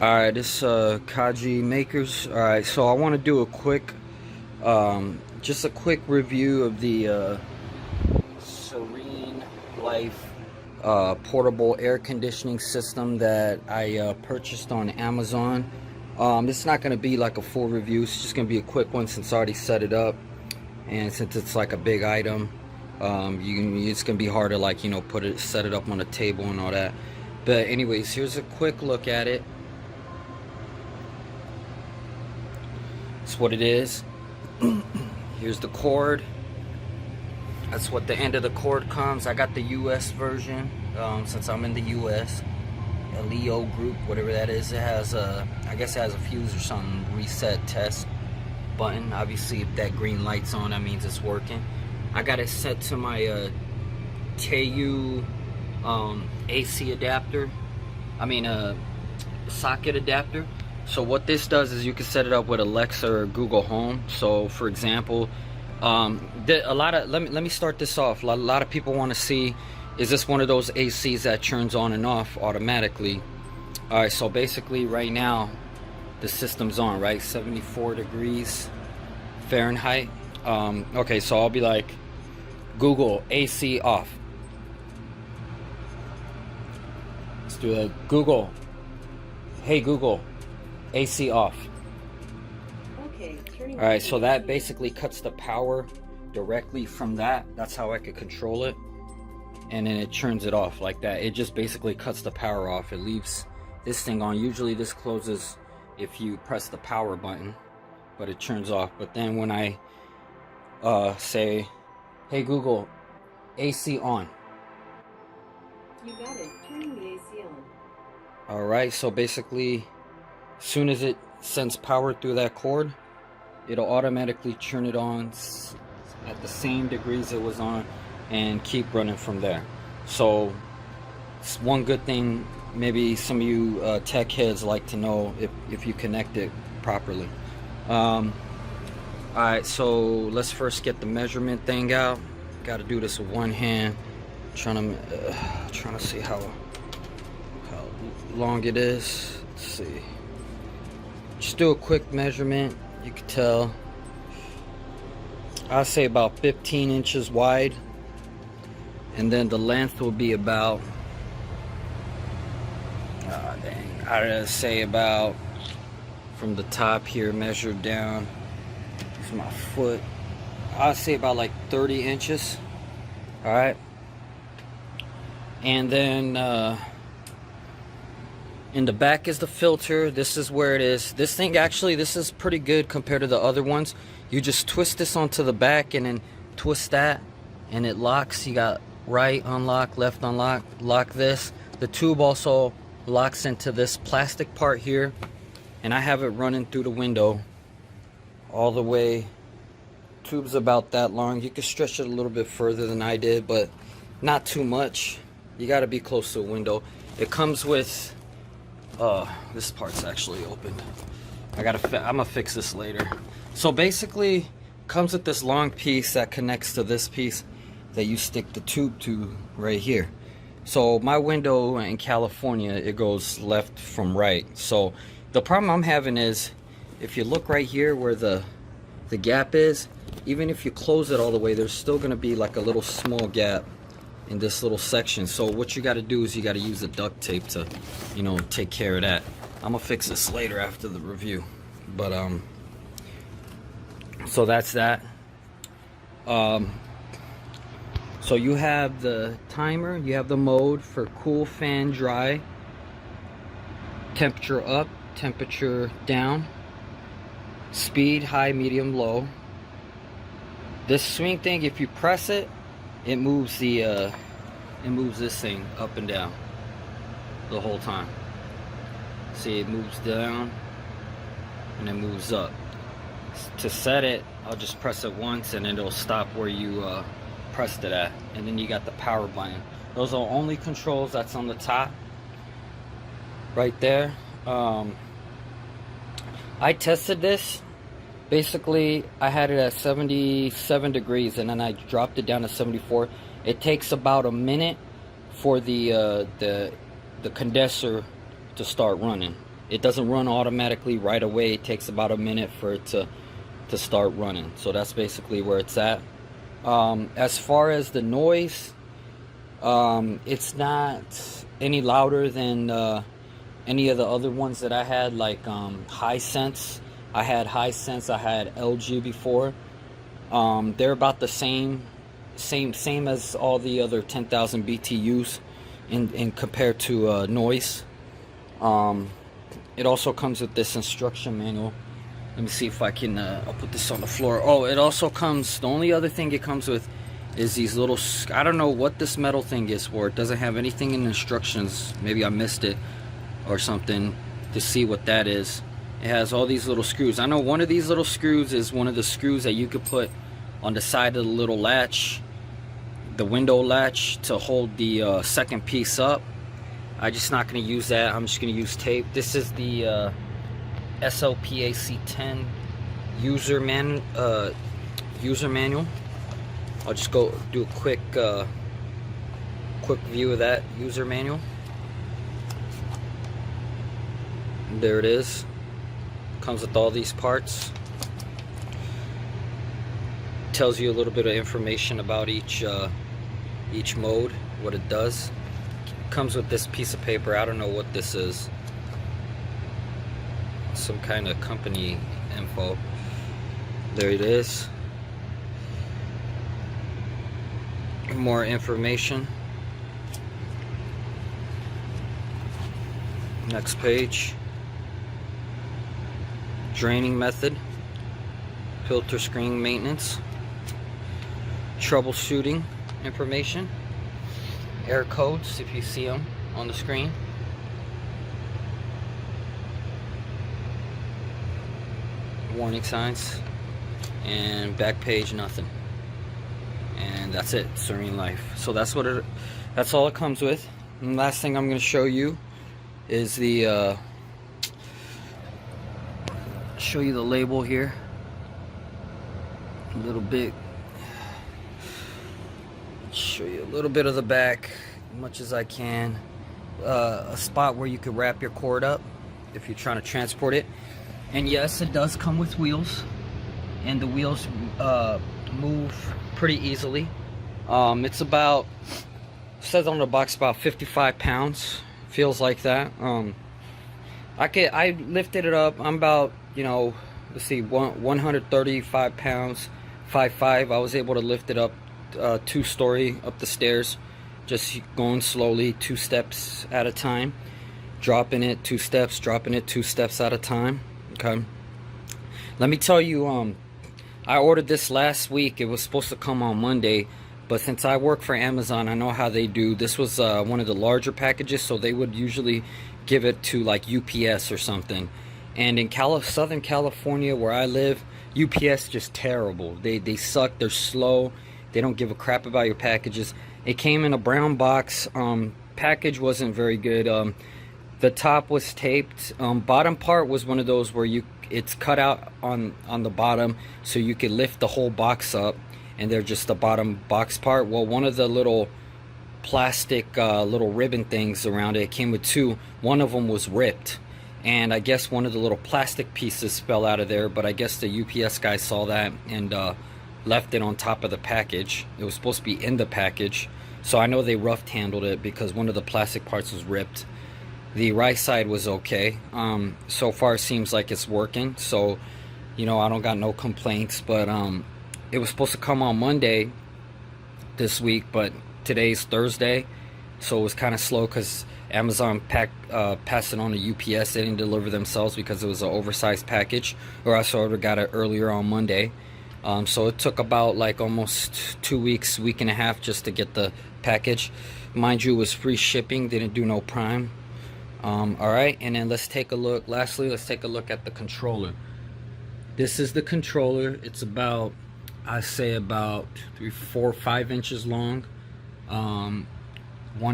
Alright, this Kaji Makers. Alright, so I want to do a quick just a quick review of the SereneLife portable air conditioning system that I purchased on Amazon. This is not going to be like a full review. It's just going to be a quick one since I already set it up, and since it's like a big item, it's going to be hard to, like, you know, set it up on a table and all that. But anyways, here's a quick look at it. That's what it is. Here's the cord. That's what the end of the cord comes. I got the US version since I'm in the US. A Leo group, whatever that is. It has I guess it has a fuse or something. Reset test button. Obviously, if that green light's on, that means it's working. I got it set to my DEHUMIDIFIER AC adapter. Socket adapter. So what this does is you can set it up with Alexa or Google Home. So for example, let me start this off. A lot of people want to see, is this one of those ACs that turns on and off automatically? All right, so basically right now the system's on, right? 74 degrees Fahrenheit. Okay, so I'll be like, Google AC off. Let's do that. Google, hey Google, AC off. Okay, turning. Alright, so that basically cuts the power directly from that. That's how I could control it. And then it turns it off like that. It just basically cuts the power off. It leaves this thing on. Usually this closes if you press the power button, but it turns off. But then when I say, hey Google, AC on. You got it. Turning the AC on. Alright, so basically, as soon as it sends power through that cord, it'll automatically turn it on at the same degrees it was on and keep running from there. So it's one good thing maybe some of you tech heads like to know, if you connect it properly. Alright, so let's first get the measurement thing out. Got to do this with one hand. Trying to see how long it is. Let's see. Just do a quick measurement. You can tell, I'll say about 15 inches wide, and then the length will be about I'd say about, from the top here measured down to my foot, I'd say about like 30 inches. All right, and then in the back is the filter. This is where it is. This thing, actually, this is pretty good compared to the other ones. You just twist this onto the back and then twist that and it locks. You got right unlock, left unlock, lock this. The tube also locks into this plastic part here, and I have it running through the window all the way. Tube's about that long. You can stretch it a little bit further than I did, but not too much. You got to be close to a window. It comes with this part's actually open. I'm gonna fix this later. So basically, comes with this long piece that connects to this piece that you stick the tube to right here. So my window in California, it goes left from right. So the problem I'm having is, if you look right here where the gap is, even if you close it all the way, there's still gonna be like a little small gap in this little section. So what you got to do is you got to use the duct tape to, you know, take care of that. I'm gonna fix this later after the review, but so that's that. So you have the timer, you have the mode for cool, fan, dry, temperature up, temperature down, speed, high, medium, low. This swing thing, if you press it, it moves it moves this thing up and down the whole time. See, it moves down and it moves up. To set it, I'll just press it once and then it'll stop where you pressed it at, and then you got the power button. Those are only controls that's on the top right there. I tested this. Basically, I had it at 77 degrees and then I dropped it down to 74. It takes about a minute for the condenser to start running. it doesn't run automatically right away. It takes about a minute for it to start running. So that's basically where it's at. As far as the noise, it's not any louder than any of the other ones that I had, like Hisense. I had Hisense, I had LG before. They're about the same as all the other 10,000 BTUs in compared to noise. It also comes with this instruction manual. Let me see if I can, I'll put this on the floor. Oh, it also comes, the only other thing it comes with is these little, I don't know what this metal thing is for. It doesn't have anything in the instructions. Maybe I missed it or something to see what that is. It has all these little screws. I know one of these little screws is one of the screws that you could put on the side of the little latch, the window latch, to hold the second piece up. I'm just not going to use that. I'm just going to use tape. This is the SLPAC12 user manual. I'll just go do a quick view of that user manual. There it is. Comes with all these parts. Tells you a little bit of information about each mode, what it does. Comes with this piece of paper. I don't know what this is. Some kind of company info. There it is. More information. Next page. Draining method. Filter screen maintenance. Troubleshooting information. Error codes, if you see them on the screen. Warning signs. And back page, nothing. And that's it. Serene Life. So that's all it comes with. And last thing I'm going to show you is the show you the label here. A little bit. Show you a little bit of the back, as much as I can. A spot where you could wrap your cord up if you're trying to transport it. And yes, it does come with wheels, and the wheels move pretty easily. It's about, says on the box, about 55 pounds. Feels like that. I lifted it up. I'm about, let's see, 135 pounds, 5'5". I was able to lift it up 2-story up the stairs, just going slowly, 2 steps at a time, dropping it 2 steps, dropping it 2 steps at a time. Okay, let me tell you, I ordered this last week. It was supposed to come on Monday, but since I work for Amazon, I know how they do. This was one of the larger packages, so they would usually give it to like UPS or something. And in Southern California, where I live, UPS just terrible. They suck. They're slow. They don't give a crap about your packages. It came in a brown box. Package wasn't very good. The top was taped. Bottom part was one of those where it's cut out on the bottom, so you could lift the whole box up, and they're just the bottom box part. Well, one of the little plastic little ribbon things around it came with 2. One of them was ripped, and I guess one of the little plastic pieces fell out of there, but I guess the UPS guy saw that and left it on top of the package. It was supposed to be in the package, so I know they rough handled it because one of the plastic parts was ripped. The right side was okay. So far it seems like it's working, so I don't got no complaints. But it was supposed to come on Monday this week, but today's Thursday, so it was kind of slow because Amazon passed it on to UPS. They didn't deliver themselves because it was an oversized package, or else I would have got it earlier on Monday. So it took about like almost 2 weeks, week and a half just to get the package. Mind you, it was free shipping, didn't do no Prime. Alright, and then let's take a look. Lastly, let's take a look at the controller. This is the controller. It's about, I say about 3, 4, 5 inches long, 1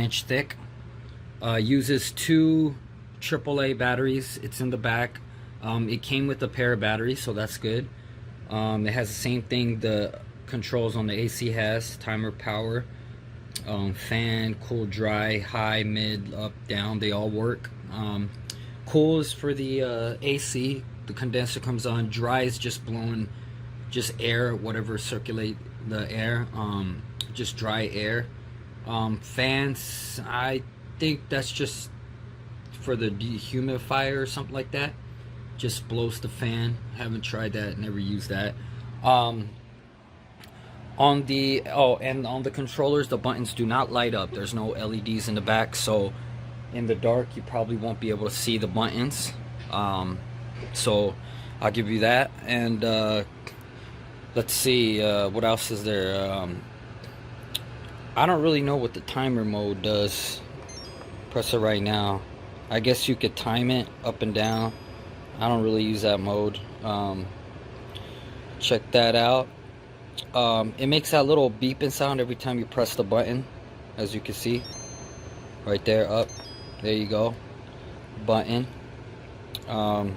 inch thick. Uses 2 AAA batteries. It's in the back. It came with a pair of batteries, so that's good. It has the same thing the controls on the AC has: timer, power, fan, cool, dry, high, mid, up, down. They all work. Cool is for the AC. The condenser comes on. Dry is just blowing just air, whatever circulate the air, just dry air. Fans, I think that's just for the dehumidifier or something like that. Just blows the fan. Haven't tried that, never used that. On the controllers, the buttons do not light up. There's no LEDs in the back, so in the dark you probably won't be able to see the buttons. So I'll give you that. And let's see, what else is there? I don't really know what the timer mode does. Press it right now. I guess you could time it up and down. I don't really use that mode. Check that out. It makes that little beeping sound every time you press the button, as you can see right there. Up there you go, button. Down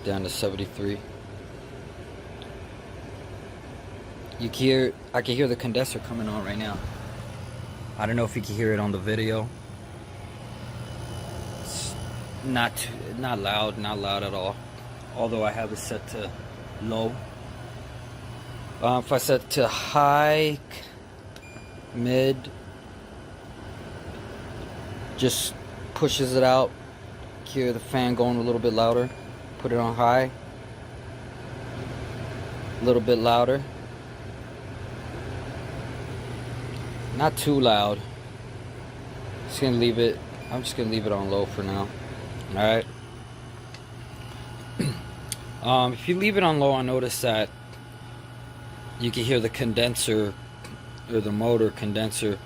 to 73. You can hear, I can hear the condenser coming on right now. I don't know if you can hear it on the video. It's not loud at all. Although I have it set to low. If I set to high, mid, just pushes it out. Hear the fan going a little bit louder. Put it on high, a little bit louder. Not too loud. Just gonna leave it. I'm just gonna leave it on low for now. All right. If you leave it on low, I notice that you can hear the condenser or the motor condenser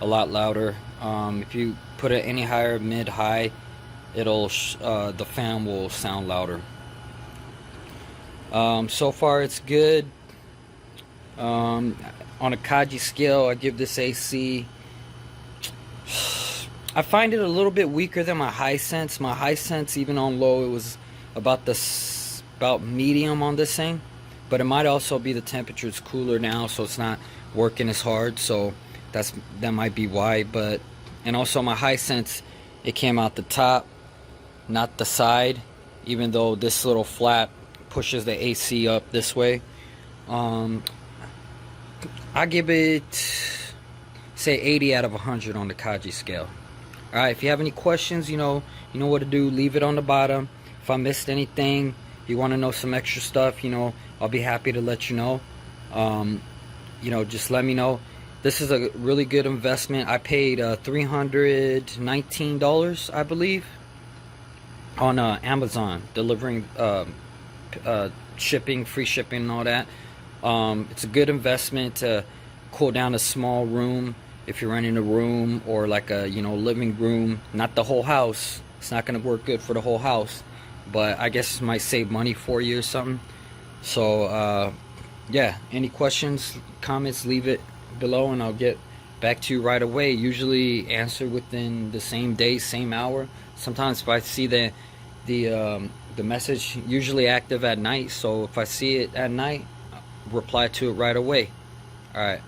a lot louder. If you put it any higher, mid, high, it'll the fan will sound louder. So far it's good. On a Kaji scale, I give this AC, I find it a little bit weaker than my high sense. My high sense, even on low, it was about medium on this thing. But it might also be the temperature's cooler now, so it's not working as hard. So that might be why. But and also my high sense, it came out the top, not the side. Even though this little flap pushes the AC up this way. I give it, say, 80 out of 100 on the Kaji scale. All right, if you have any questions, you know what to do. Leave it on the bottom. If I missed anything, you want to know some extra stuff, I'll be happy to let you know. Just let me know. This is a really good investment. I paid $319, I believe, on Amazon, delivering shipping, free shipping and all that. It's a good investment to cool down a small room if you're renting a room, or like a living room, not the whole house. It's not going to work good for the whole house, but I guess it might save money for you or something. So yeah, any questions, comments, leave it below and I'll get back to you right away. Usually answer within the same day, same hour. Sometimes if I see the message, usually active at night, so if I see it at night, reply to it right away. All right.